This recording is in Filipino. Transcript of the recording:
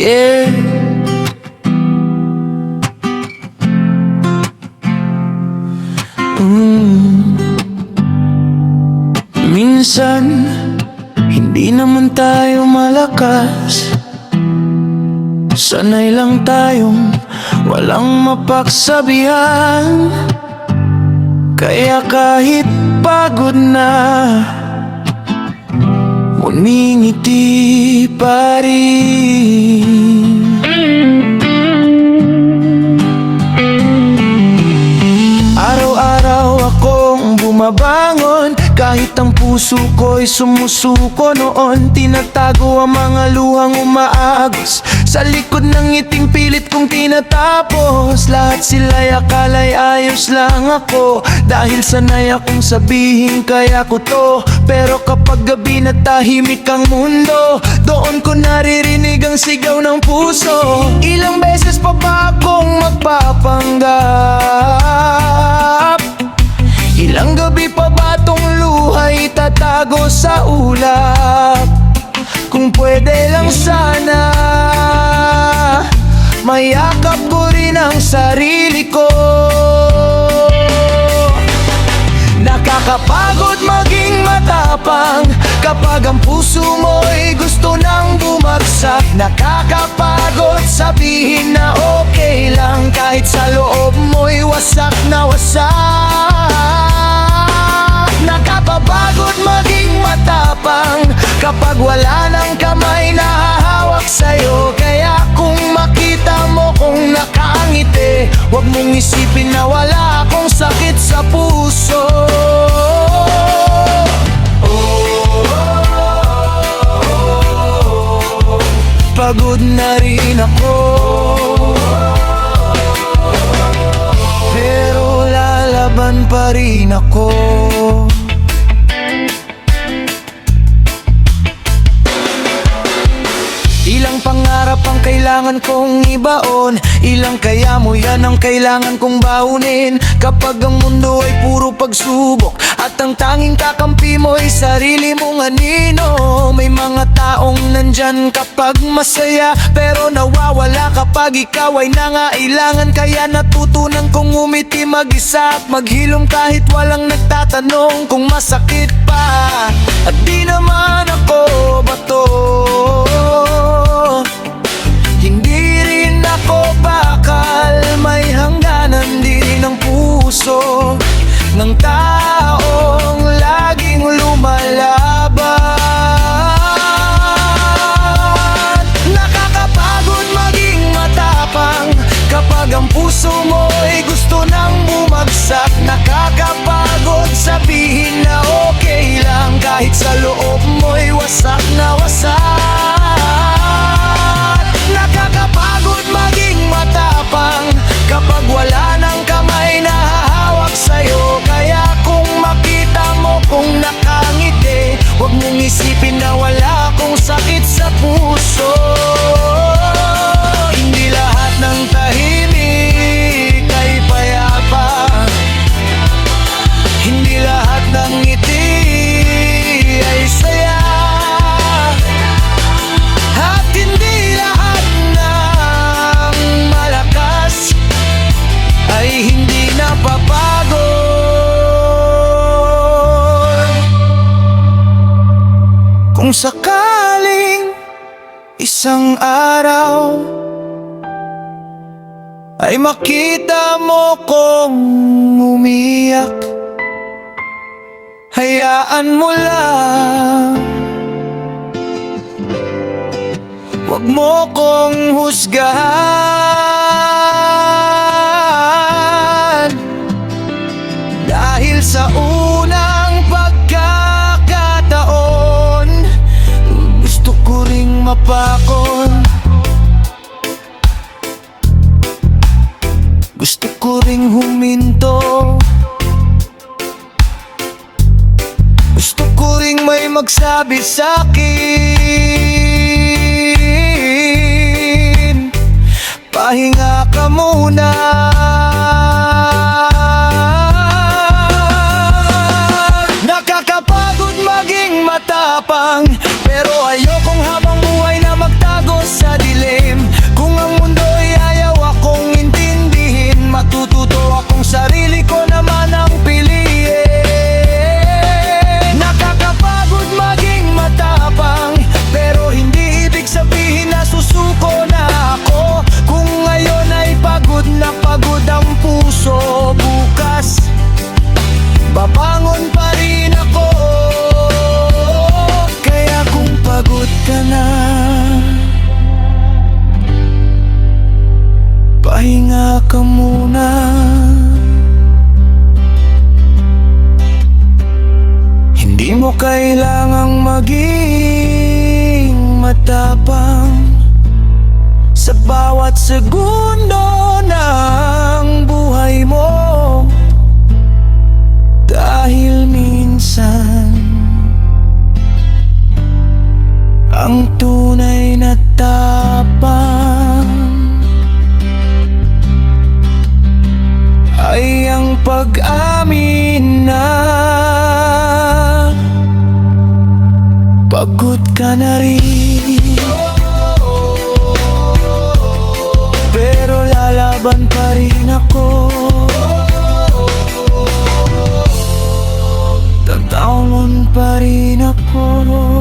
Yeah. Minsan, hindi naman tayo malakas. Sanay lang tayong walang mapagsabihan. Kaya kahit pagod na, ngumingiti pa rin. Araw-araw akong bumabangon, kahit ang puso ko'y sumusuko noon. Tinatago ang mga luhang umaagos sa likod ng ngiting pilit kong tinatapos. Lahat sila'y akala'y ayos lang ako, dahil sanay akong sabihin kaya ko to. Pero kapag gabi na tahimik ang mundo, doon ko naririnig ang sigaw ng puso. Ilang beses pa ba akong magpapanggap? Ilang gabi pa ba tong luha'y tatago sa ulap? Kung pwede lang sana, mayakap ko rin ang sarili ko. Nakakapagod maging matapang kapag ang puso mo'y gusto nang bumagsak. Nakakapagod sabihin na okay lang kahit sa loob mo'y wasak na wasak. Nakapapagod maging matapang kapag wala nang kamay na hahawak sa'yo. Kaya kung makita mo kong nakangiti, huwag mong isipin na wala akong sakit sa puso. Pagod na rin ako, pero lalaban pa rin ako. Ilang pangarap ang kailangan kong ibaon, ilang kaya mo yan ang kailangan kong baunin. Kapag ang mundo ay puro pagsubok at ang tanging kakampi mo ay sarili mong anino. May mga taong nandyan kapag masaya, pero nawawala kapag ikaw ay nangailangan. Kaya natutunan kong umiti mag-isa at maghilom kahit walang nagtatanong kung masakit pa. At di naman ako bato, hindi rin ako bakal. May hangganan din ang puso ng taong laging lumalaban. Nakakapagod maging matapang kapag ang puso mo'y gusto nang bumagsak. Nakakapagod sabihin na okay lang kahit sa loob mo'y wasak na wasak. Nakakapagod maging matapang kapag wala nang kamay na hahawak sa'yo. Kaya kung makita mo kung nakangiti, huwag mong isipin na wala akong sakit sa puso. Hindi lahat ng tahimik ay payapa, hindi lahat ng ngiti ay saya, at hindi lahat ng malakas ay hindi napapagod. Kung sakaling isang araw ay makita mo kong umiyak, hayaan mo lang, huwag mo kong husgahan. Dahil sa unang pagkakataon, gusto ko ring mapakon, gusto ko ring huminto, gusto ko ring may magsabi sa'kin, pahinga ka muna. Nakakapagod maging matapang, pero ayokong habang buhay na magtago sa dilim. kailangang maging matapang sa bawat segundo ng buhay mo, dahil minsan ang tunay na tapang ay ang pag-amin na pagod ka na rin, pero lalaban pa rin ako. Tatawan pa rin ako.